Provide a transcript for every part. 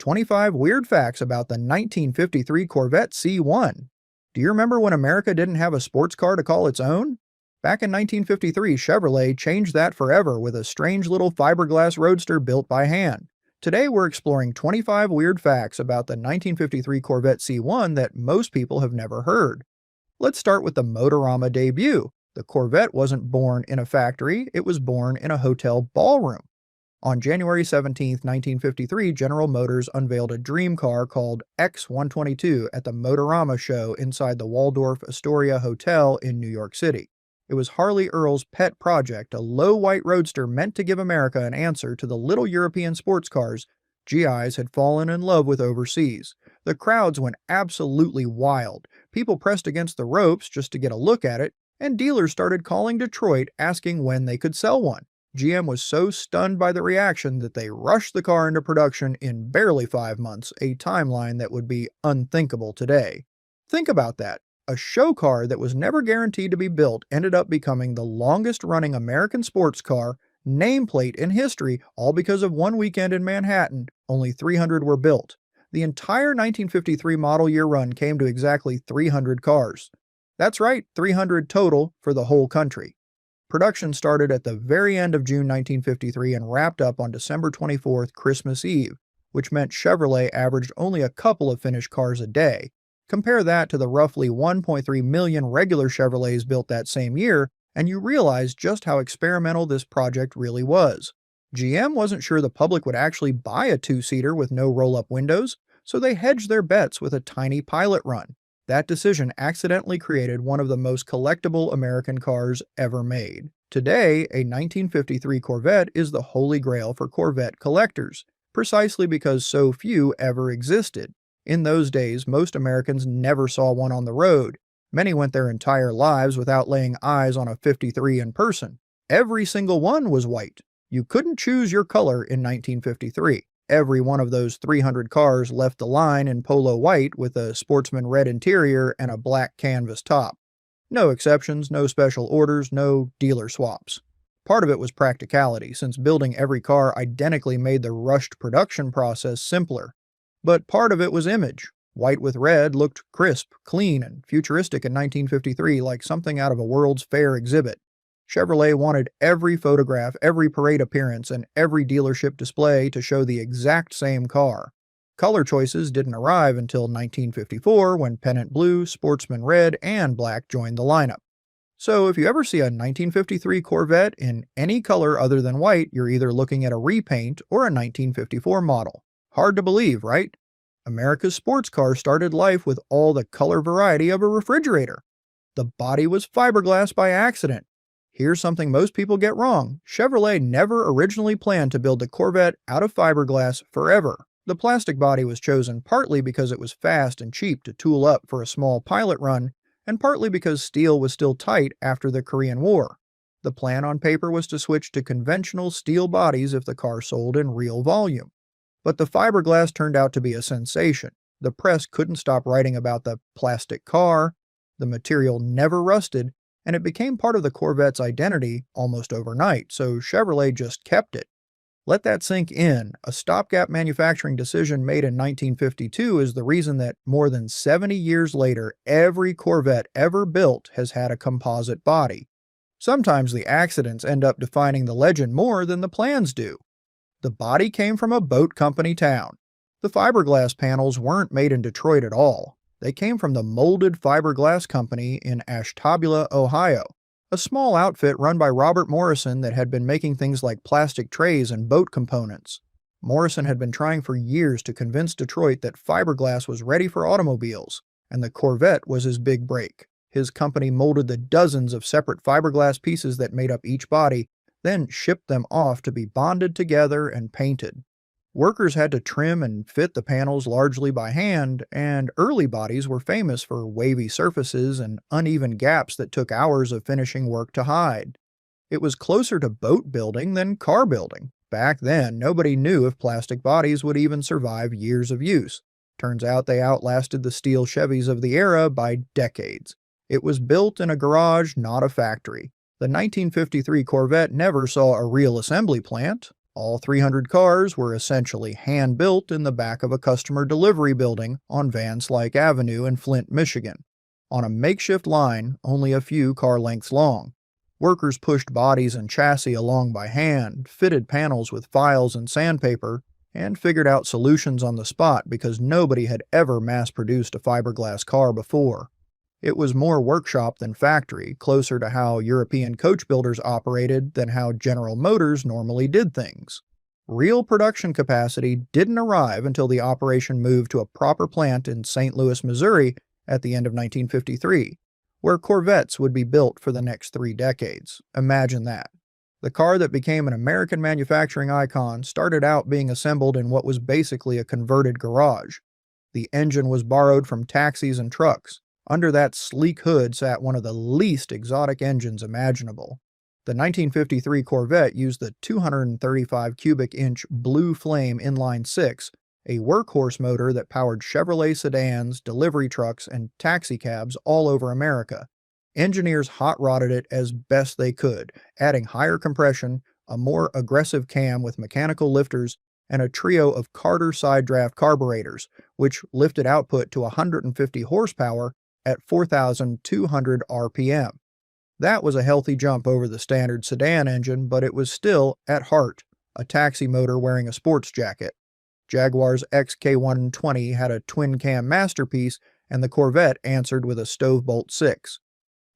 25 weird facts about the 1953 Corvette C1. Do you remember when America didn't have a sports car to call its own? Back in 1953, Chevrolet changed that forever with a strange little fiberglass roadster built by hand. Today we're exploring 25 weird facts about the 1953 Corvette C1 that most people have never heard. Let's start with the Motorama debut. The Corvette wasn't born in a factory, it was born in a hotel ballroom. On January 17, 1953, General Motors unveiled a dream car called X122 at the Motorama show inside the Waldorf Astoria Hotel in New York City. It was Harley Earl's pet project, a low white roadster meant to give America an answer to the little European sports cars GIs had fallen in love with overseas. The crowds went absolutely wild. People pressed against the ropes just to get a look at it, and dealers started calling Detroit asking when they could sell one. GM was so stunned by the reaction that they rushed the car into production in barely 5 months, a timeline that would be unthinkable today. Think about that. A show car that was never guaranteed to be built ended up becoming the longest-running American sports car nameplate in history, all because of one weekend in Manhattan. Only 300 were built. The entire 1953 model year run came to exactly 300 cars. That's right, 300 total for the whole country. Production started at the very end of June 1953 and wrapped up on December 24th, Christmas Eve, which meant Chevrolet averaged only a couple of finished cars a day. Compare that to the roughly 1.3 million regular Chevrolets built that same year, and you realize just how experimental this project really was. GM wasn't sure the public would actually buy a two-seater with no roll-up windows, so they hedged their bets with a tiny pilot run. That decision accidentally created one of the most collectible American cars ever made. Today, a 1953 Corvette is the holy grail for Corvette collectors, precisely because so few ever existed. In those days, most Americans never saw one on the road. Many went their entire lives without laying eyes on a 53 in person. Every single one was white. You couldn't choose your color in 1953. Every one of those 300 cars left the line in polo white with a sportsman red interior and a black canvas top. No exceptions, no special orders, no dealer swaps. Part of it was practicality, since building every car identically made the rushed production process simpler. But part of it was image. White with red looked crisp, clean, and futuristic in 1953, like something out of a World's Fair exhibit. Chevrolet wanted every photograph, every parade appearance, and every dealership display to show the exact same car. Color choices didn't arrive until 1954, when pennant blue, sportsman red, and black joined the lineup. So if you ever see a 1953 Corvette in any color other than white, you're either looking at a repaint or a 1954 model. Hard to believe, right? America's sports car started life with all the color variety of a refrigerator. The body was fiberglass by accident. Here's something most people get wrong. Chevrolet never originally planned to build the Corvette out of fiberglass forever. The plastic body was chosen partly because it was fast and cheap to tool up for a small pilot run, and partly because steel was still tight after the Korean War. The plan on paper was to switch to conventional steel bodies if the car sold in real volume. But the fiberglass turned out to be a sensation. The press couldn't stop writing about the plastic car, the material never rusted, and it became part of the Corvette's identity almost overnight, so Chevrolet just kept it. Let that sink in. A stopgap manufacturing decision made in 1952 is the reason that more than 70 years later, every Corvette ever built has had a composite body. Sometimes the accidents end up defining the legend more than the plans do. The body came from a boat company town. The fiberglass panels weren't made in Detroit at all. They came from the Molded Fiberglass Company in Ashtabula, Ohio, a small outfit run by Robert Morrison that had been making things like plastic trays and boat components. Morrison had been trying for years to convince Detroit that fiberglass was ready for automobiles, and the Corvette was his big break. His company molded the dozens of separate fiberglass pieces that made up each body, then shipped them off to be bonded together and painted. Workers had to trim and fit the panels largely by hand, and early bodies were famous for wavy surfaces and uneven gaps that took hours of finishing work to hide. It was closer to boat building than car building. Back then, nobody knew if plastic bodies would even survive years of use. Turns out they outlasted the steel Chevys of the era by decades. It was built in a garage, not a factory. The 1953 Corvette never saw a real assembly plant. All 300 cars were essentially hand-built in the back of a customer delivery building on Van Slyke Avenue in Flint, Michigan, on a makeshift line only a few car lengths long. Workers pushed bodies and chassis along by hand, fitted panels with files and sandpaper, and figured out solutions on the spot because nobody had ever mass-produced a fiberglass car before. It was more workshop than factory, closer to how European coach builders operated than how General Motors normally did things. Real production capacity didn't arrive until the operation moved to a proper plant in St. Louis, Missouri at the end of 1953, where Corvettes would be built for the next 3 decades. Imagine that. The car that became an American manufacturing icon started out being assembled in what was basically a converted garage. The engine was borrowed from taxis and trucks. Under that sleek hood sat one of the least exotic engines imaginable. The 1953 Corvette used the 235 cubic inch Blue Flame inline-6, a workhorse motor that powered Chevrolet sedans, delivery trucks, and taxicabs all over America. Engineers hot-rodded it as best they could, adding higher compression, a more aggressive cam with mechanical lifters, and a trio of Carter side draft carburetors, which lifted output to 150 horsepower at 4,200 RPM. That was a healthy jump over the standard sedan engine, but it was still, at heart, a taxi motor wearing a sports jacket. Jaguar's XK120 had a twin-cam masterpiece, and the Corvette answered with a Stovebolt 6.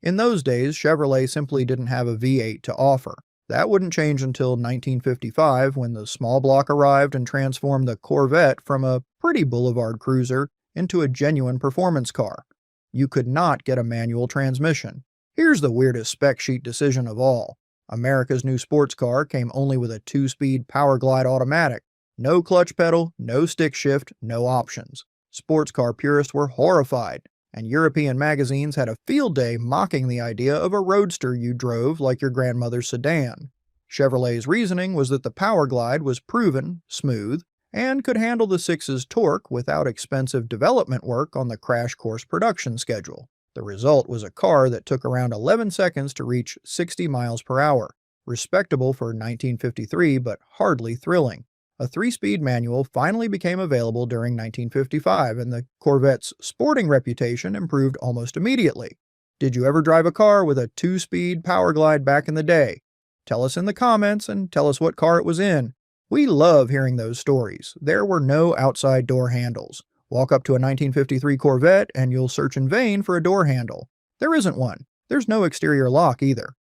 In those days, Chevrolet simply didn't have a V8 to offer. That wouldn't change until 1955, when the small block arrived and transformed the Corvette from a pretty boulevard cruiser into a genuine performance car. You could not get a manual transmission. Here's the weirdest spec sheet decision of all. America's new sports car came only with a 2-speed Powerglide automatic. No clutch pedal, no stick shift, no options. Sports car purists were horrified, and European magazines had a field day mocking the idea of a roadster you drove like your grandmother's sedan. Chevrolet's reasoning was that the Powerglide was proven, smooth, and could handle the 6's torque without expensive development work on the crash course production schedule. The result was a car that took around 11 seconds to reach 60 miles per hour, respectable for 1953 but hardly thrilling. A 3-speed manual finally became available during 1955, and the Corvette's sporting reputation improved almost immediately. Did you ever drive a car with a 2-speed Powerglide back in the day? Tell us in the comments and tell us what car it was in. We love hearing those stories. There were no outside door handles. Walk up to a 1953 Corvette and you'll search in vain for a door handle. There isn't one. There's no exterior lock either.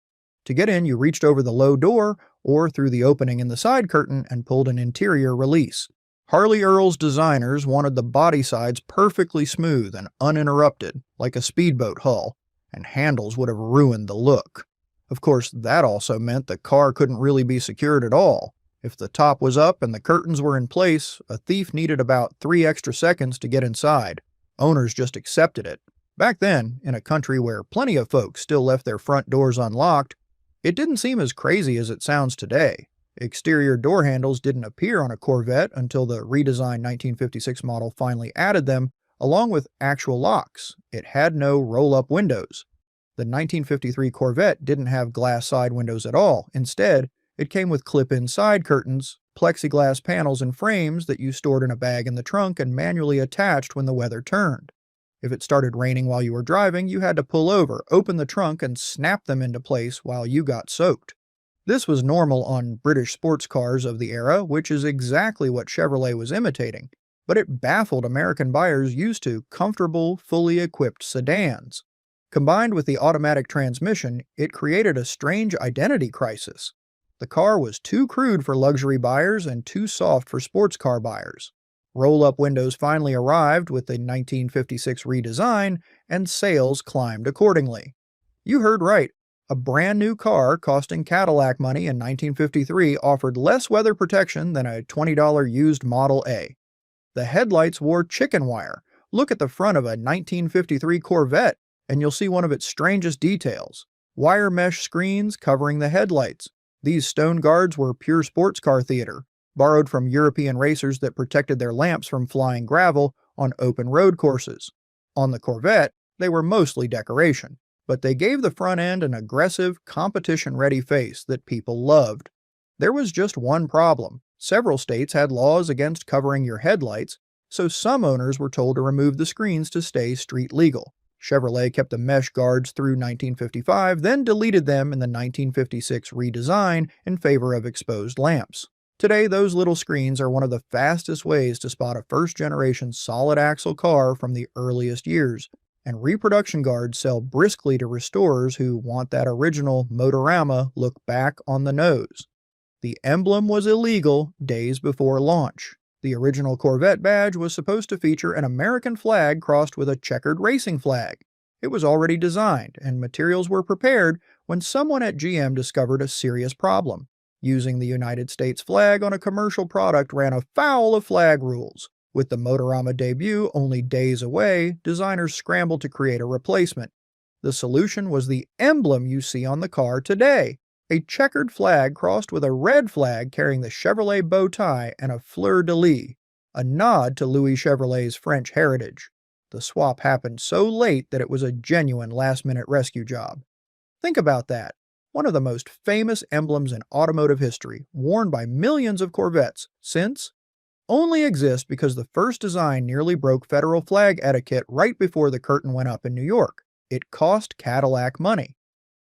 To get in, you reached over the low door or through the opening in the side curtain and pulled an interior release. Harley Earl's designers wanted the body sides perfectly smooth and uninterrupted, like a speedboat hull, and handles would have ruined the look. Of course, that also meant the car couldn't really be secured at all. If the top was up and the curtains were in place, a thief needed about 3 extra seconds to get inside. Owners just accepted it. Back then, in a country where plenty of folks still left their front doors unlocked, it didn't seem as crazy as it sounds today. Exterior door handles didn't appear on a Corvette until the redesigned 1956 model finally added them, along with actual locks. It had no roll-up windows. The 1953 Corvette didn't have glass side windows at all. Instead, it came with clip-in side curtains, plexiglass panels and frames that you stored in a bag in the trunk and manually attached when the weather turned. If it started raining while you were driving, you had to pull over, open the trunk, and snap them into place while you got soaked. This was normal on British sports cars of the era, which is exactly what Chevrolet was imitating, but it baffled American buyers used to comfortable, fully equipped sedans. Combined with the automatic transmission, it created a strange identity crisis. The car was too crude for luxury buyers and too soft for sports car buyers. Roll-up windows finally arrived with the 1956 redesign, and sales climbed accordingly. You heard right. A brand new car costing Cadillac money in 1953 offered less weather protection than a $20 used Model A. The headlights wore chicken wire. Look at the front of a 1953 Corvette, and you'll see one of its strangest details. Wire mesh screens covering the headlights. These stone guards were pure sports car theater, borrowed from European racers that protected their lamps from flying gravel on open road courses. On the Corvette, they were mostly decoration, but they gave the front end an aggressive, competition-ready face that people loved. There was just one problem. Several states had laws against covering your headlights, so some owners were told to remove the screens to stay street legal. Chevrolet kept the mesh guards through 1955, then deleted them in the 1956 redesign in favor of exposed lamps. Today, those little screens are one of the fastest ways to spot a first-generation solid-axle car from the earliest years, and reproduction guards sell briskly to restorers who want that original Motorama look back on the nose. The emblem was illegal days before launch. The original Corvette badge was supposed to feature an American flag crossed with a checkered racing flag. It was already designed, and materials were prepared when someone at GM discovered a serious problem. Using the United States flag on a commercial product ran afoul of flag rules. With the Motorama debut only days away, designers scrambled to create a replacement. The solution was the emblem you see on the car today, a checkered flag crossed with a red flag carrying the Chevrolet bow tie and a fleur-de-lis, a nod to Louis Chevrolet's French heritage. The swap happened so late that it was a genuine last-minute rescue job. Think about that. One of the most famous emblems in automotive history, worn by millions of Corvettes since, only exists because the first design nearly broke federal flag etiquette right before the curtain went up in New York. It cost Cadillac money.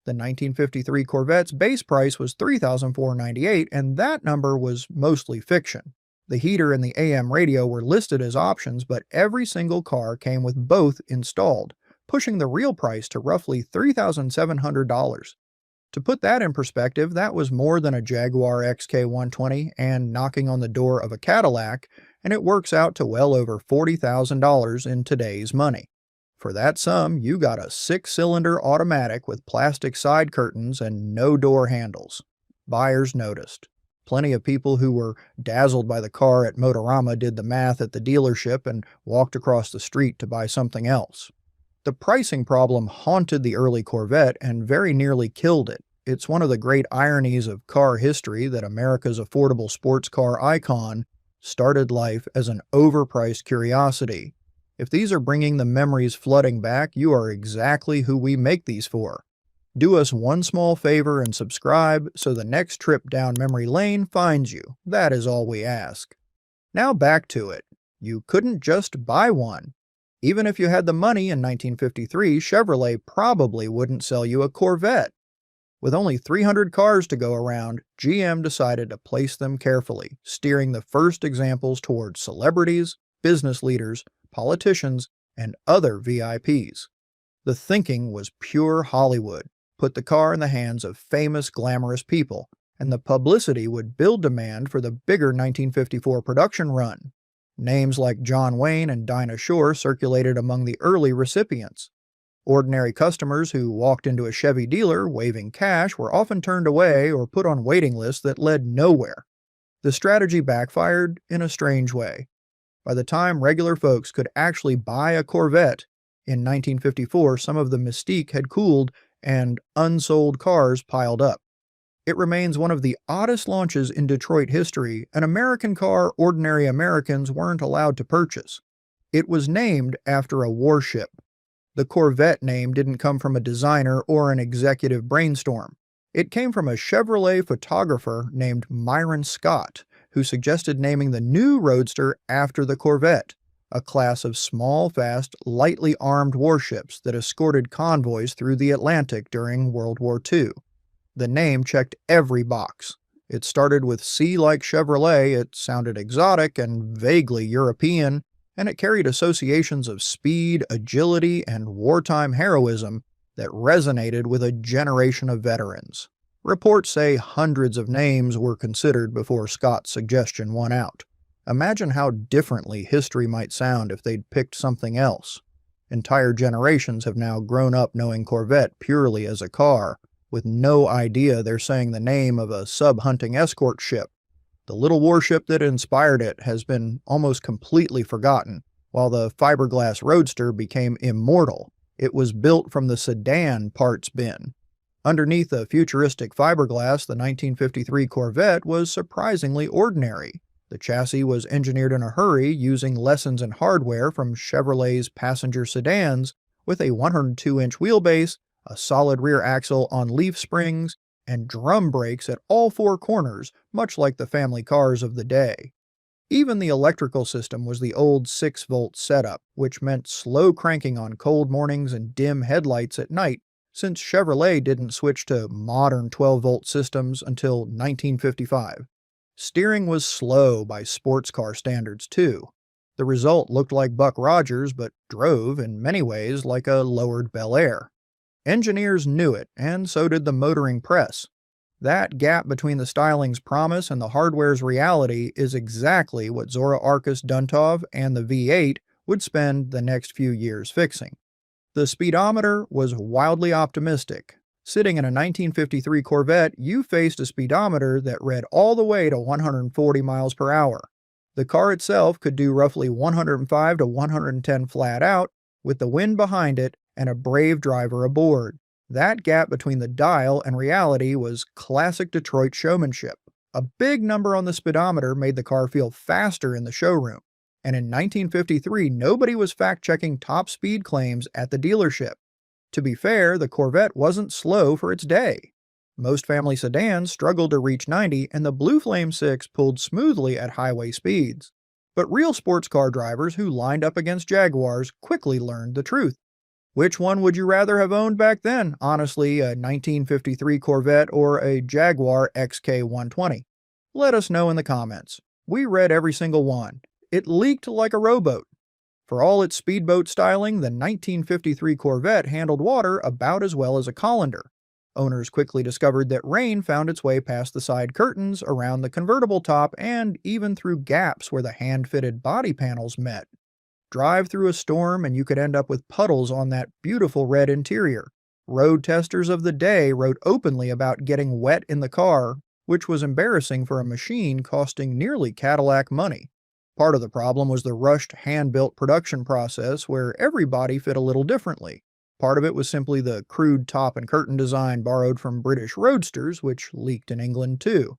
The 1953 Corvette's base price was $3,498, and that number was mostly fiction. The heater and the AM radio were listed as options, but every single car came with both installed, pushing the real price to roughly $3,700. To put that in perspective, that was more than a Jaguar XK120 and knocking on the door of a Cadillac, and it works out to well over $40,000 in today's money. For that sum, you got a 6-cylinder automatic with plastic side curtains and no door handles. Buyers noticed. Plenty of people who were dazzled by the car at Motorama did the math at the dealership and walked across the street to buy something else. The pricing problem haunted the early Corvette and very nearly killed it. It's one of the great ironies of car history that America's affordable sports car icon started life as an overpriced curiosity. If these are bringing the memories flooding back, you are exactly who we make these for. Do us one small favor and subscribe so the next trip down memory lane finds you. That is all we ask. Now back to it. You couldn't just buy one. Even if you had the money in 1953, Chevrolet probably wouldn't sell you a Corvette. With only 300 cars to go around, GM decided to place them carefully, steering the first examples towards celebrities, business leaders, politicians, and other VIPs. The thinking was pure Hollywood. Put the car in the hands of famous, glamorous people, and the publicity would build demand for the bigger 1954 production run. Names like John Wayne and Dinah Shore circulated among the early recipients. Ordinary customers who walked into a Chevy dealer waving cash were often turned away or put on waiting lists that led nowhere. The strategy backfired in a strange way. By the time regular folks could actually buy a Corvette, in 1954 some of the mystique had cooled and unsold cars piled up. It remains one of the oddest launches in Detroit history, an American car ordinary Americans weren't allowed to purchase. It was named after a warship. The Corvette name didn't come from a designer or an executive brainstorm. It came from a Chevrolet photographer named Myron Scott, who suggested naming the new Roadster after the Corvette, a class of small, fast, lightly armed warships that escorted convoys through the Atlantic during World War II. The name checked every box. It started with C like Chevrolet, it sounded exotic and vaguely European, and it carried associations of speed, agility, and wartime heroism that resonated with a generation of veterans. Reports say hundreds of names were considered before Scott's suggestion won out. Imagine how differently history might sound if they'd picked something else. Entire generations have now grown up knowing Corvette purely as a car, with no idea they're saying the name of a sub-hunting escort ship. The little warship that inspired it has been almost completely forgotten, while the fiberglass Roadster became immortal. It was built from the sedan parts bin. Underneath the futuristic fiberglass, the 1953 Corvette was surprisingly ordinary. The chassis was engineered in a hurry using lessons in hardware from Chevrolet's passenger sedans, with a 102-inch wheelbase, a solid rear axle on leaf springs, and drum brakes at all four corners, much like the family cars of the day. Even the electrical system was the old 6-volt setup, which meant slow cranking on cold mornings and dim headlights at night, since Chevrolet didn't switch to modern 12-volt systems until 1955. Steering was slow by sports car standards, too. The result looked like Buck Rogers, but drove, in many ways, like a lowered Bel Air. Engineers knew it, and so did the motoring press. That gap between the styling's promise and the hardware's reality is exactly what Zora Arkus Duntov and the V8 would spend the next few years fixing. The speedometer was wildly optimistic. Sitting in a 1953 Corvette, you faced a speedometer that read all the way to 140 miles per hour. The car itself could do roughly 105 to 110 flat out, with the wind behind it and a brave driver aboard. That gap between the dial and reality was classic Detroit showmanship. A big number on the speedometer made the car feel faster in the showroom, and in 1953 nobody was fact-checking top speed claims at the dealership. To be fair, the Corvette wasn't slow for its day. Most family sedans struggled to reach 90, and the Blue Flame 6 pulled smoothly at highway speeds. But real sports car drivers who lined up against Jaguars quickly learned the truth. Which one would you rather have owned back then, honestly, a 1953 Corvette or a Jaguar XK120? Let us know in the comments. We read every single one. It leaked like a rowboat. For all its speedboat styling, the 1953 Corvette handled water about as well as a colander. Owners quickly discovered that rain found its way past the side curtains, around the convertible top, and even through gaps where the hand-fitted body panels met. Drive through a storm and you could end up with puddles on that beautiful red interior. Road testers of the day wrote openly about getting wet in the car, which was embarrassing for a machine costing nearly Cadillac money. Part of the problem was the rushed hand-built production process where every body fit a little differently. Part of it was simply the crude top and curtain design borrowed from British roadsters, which leaked in England too.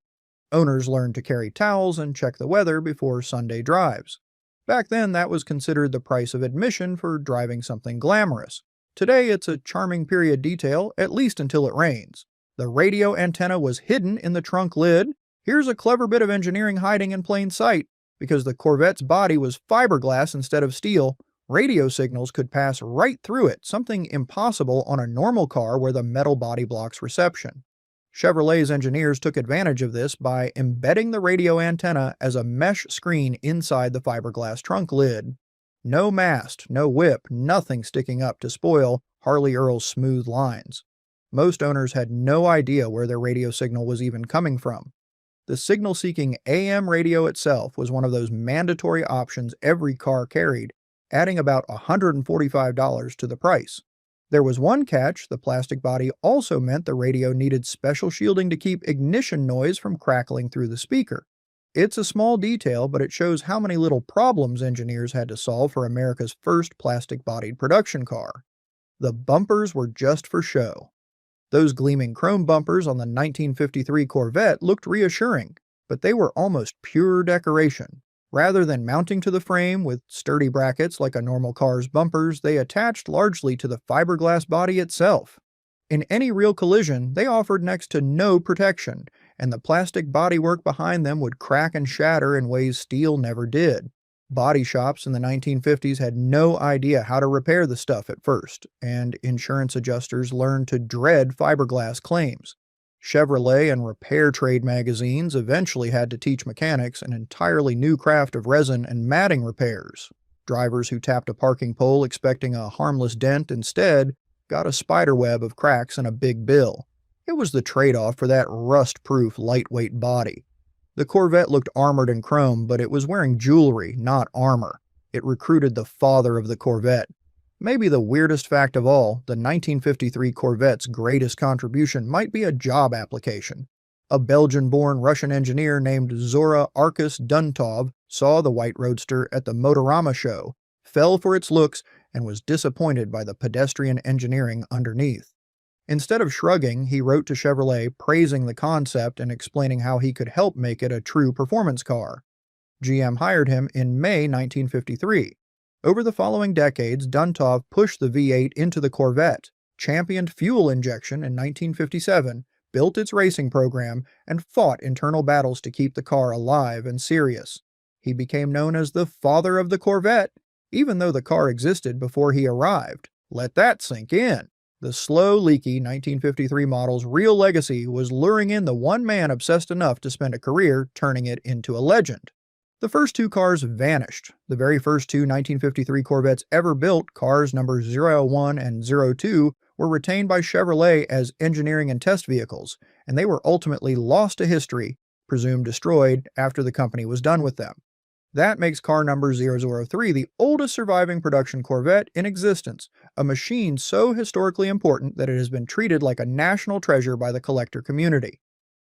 Owners learned to carry towels and check the weather before Sunday drives. Back then, that was considered the price of admission for driving something glamorous. Today, it's a charming period detail, at least until it rains. The radio antenna was hidden in the trunk lid. Here's a clever bit of engineering hiding in plain sight. Because the Corvette's body was fiberglass instead of steel, radio signals could pass right through it, something impossible on a normal car where the metal body blocks reception. Chevrolet's engineers took advantage of this by embedding the radio antenna as a mesh screen inside the fiberglass trunk lid. No mast, no whip, nothing sticking up to spoil Harley Earl's smooth lines. Most owners had no idea where their radio signal was even coming from. The signal-seeking AM radio itself was one of those mandatory options every car carried, adding about $145 to the price. There was one catch: the plastic body also meant the radio needed special shielding to keep ignition noise from crackling through the speaker. It's a small detail, but it shows how many little problems engineers had to solve for America's first plastic-bodied production car. The bumpers were just for show. Those gleaming chrome bumpers on the 1953 Corvette looked reassuring, but they were almost pure decoration. Rather than mounting to the frame with sturdy brackets like a normal car's bumpers, they attached largely to the fiberglass body itself. In any real collision, they offered next to no protection, and the plastic bodywork behind them would crack and shatter in ways steel never did. Body shops in the 1950s had no idea how to repair the stuff at first, and insurance adjusters learned to dread fiberglass claims. Chevrolet and repair trade magazines eventually had to teach mechanics an entirely new craft of resin and matting repairs. Drivers who tapped a parking pole expecting a harmless dent instead got a spiderweb of cracks and a big bill. It was the trade-off for that rust-proof, lightweight body. The Corvette looked armored in chrome, but it was wearing jewelry, not armor. It recruited the father of the Corvette. Maybe the weirdest fact of all, the 1953 Corvette's greatest contribution might be a job application. A Belgian-born Russian engineer named Zora Arkus Duntov saw the white roadster at the Motorama show, fell for its looks, and was disappointed by the pedestrian engineering underneath. Instead of shrugging, he wrote to Chevrolet praising the concept and explaining how he could help make it a true performance car. GM hired him in May 1953. Over the following decades, Duntov pushed the V8 into the Corvette, championed fuel injection in 1957, built its racing program and fought internal battles to keep the car alive and serious. He became known as the father of the Corvette, even though the car existed before he arrived. Let that sink in. The slow, leaky 1953 model's real legacy was luring in the one man obsessed enough to spend a career turning it into a legend. The first two cars vanished. The very first two 1953 Corvettes ever built, cars numbers 001 and 02, were retained by Chevrolet as engineering and test vehicles, and they were ultimately lost to history, presumed destroyed after the company was done with them. That makes car number 003 the oldest surviving production Corvette in existence, a machine so historically important that it has been treated like a national treasure by the collector community.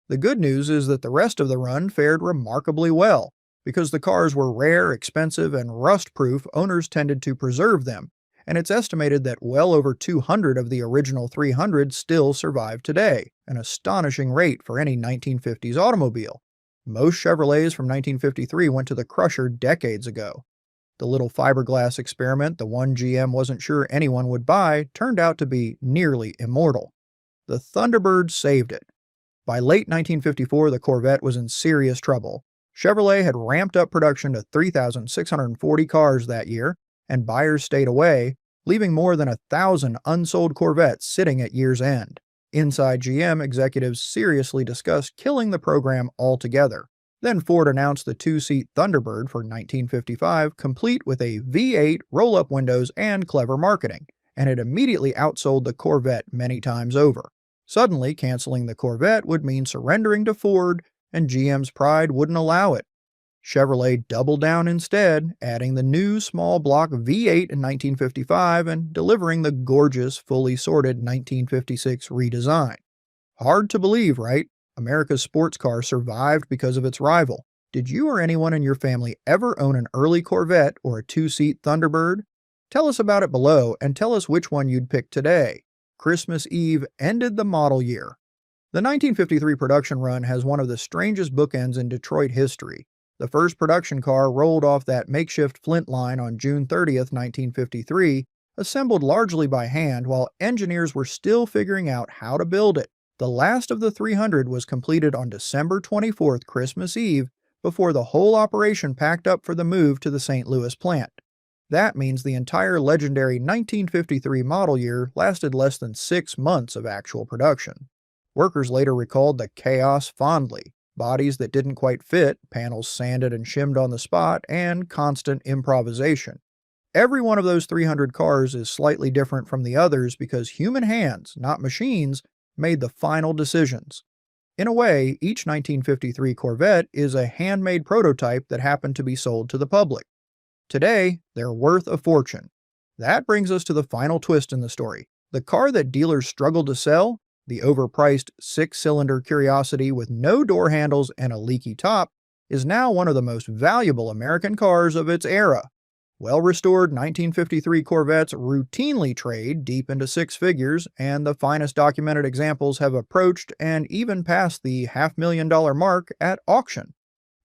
The good news is that the rest of the run fared remarkably well. Because the cars were rare, expensive, and rust-proof, owners tended to preserve them, and it's estimated that well over 200 of the original 300 still survive today, an astonishing rate for any 1950s automobile. Most Chevrolets from 1953 went to the crusher decades ago. The little fiberglass experiment, the one GM wasn't sure anyone would buy, turned out to be nearly immortal. The Thunderbird saved it. By late 1954, the Corvette was in serious trouble. Chevrolet had ramped up production to 3,640 cars that year, and buyers stayed away, leaving more than 1,000 unsold Corvettes sitting at year's end. Inside GM, executives seriously discussed killing the program altogether. Then Ford announced the two-seat Thunderbird for 1955, complete with a V8, roll-up windows, and clever marketing, and it immediately outsold the Corvette many times over. Suddenly, canceling the Corvette would mean surrendering to Ford, and GM's pride wouldn't allow it. Chevrolet doubled down instead, adding the new small block V8 in 1955 and delivering the gorgeous, fully sorted 1956 redesign. Hard to believe, right? America's sports car survived because of its rival. Did you or anyone in your family ever own an early Corvette or a two-seat Thunderbird? Tell us about it below and tell us which one you'd pick today. Christmas Eve ended the model year. The 1953 production run has one of the strangest bookends in Detroit history. The first production car rolled off that makeshift Flint line on June 30th, 1953, assembled largely by hand while engineers were still figuring out how to build it. The last of the 300 was completed on December 24th, Christmas Eve, before the whole operation packed up for the move to the St. Louis plant. That means the entire legendary 1953 model year lasted less than 6 months of actual production. Workers later recalled the chaos fondly. Bodies that didn't quite fit, panels sanded and shimmed on the spot, and constant improvisation. Every one of those 300 cars is slightly different from the others because human hands, not machines, made the final decisions. In a way, each 1953 Corvette is a handmade prototype that happened to be sold to the public. Today, they're worth a fortune. That brings us to the final twist in the story. The car that dealers struggled to sell, the overpriced 6-cylinder curiosity with no door handles and a leaky top, is now one of the most valuable American cars of its era. Well-restored 1953 Corvettes routinely trade deep into six figures, and the finest documented examples have approached and even passed the $500,000 mark at auction.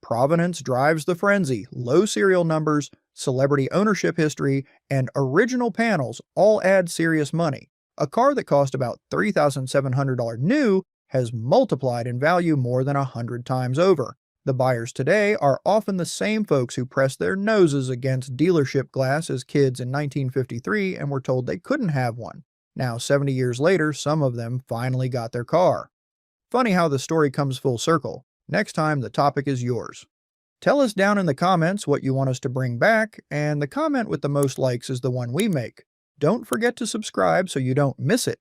Provenance drives the frenzy, low serial numbers, celebrity ownership history, and original panels all add serious money. A car that cost about $3,700 new has multiplied in value more than 100 times over. The buyers today are often the same folks who pressed their noses against dealership glass as kids in 1953 and were told they couldn't have one. Now, 70 years later, some of them finally got their car. Funny how the story comes full circle. Next time, the topic is yours. Tell us down in the comments what you want us to bring back, and the comment with the most likes is the one we make. Don't forget to subscribe so you don't miss it.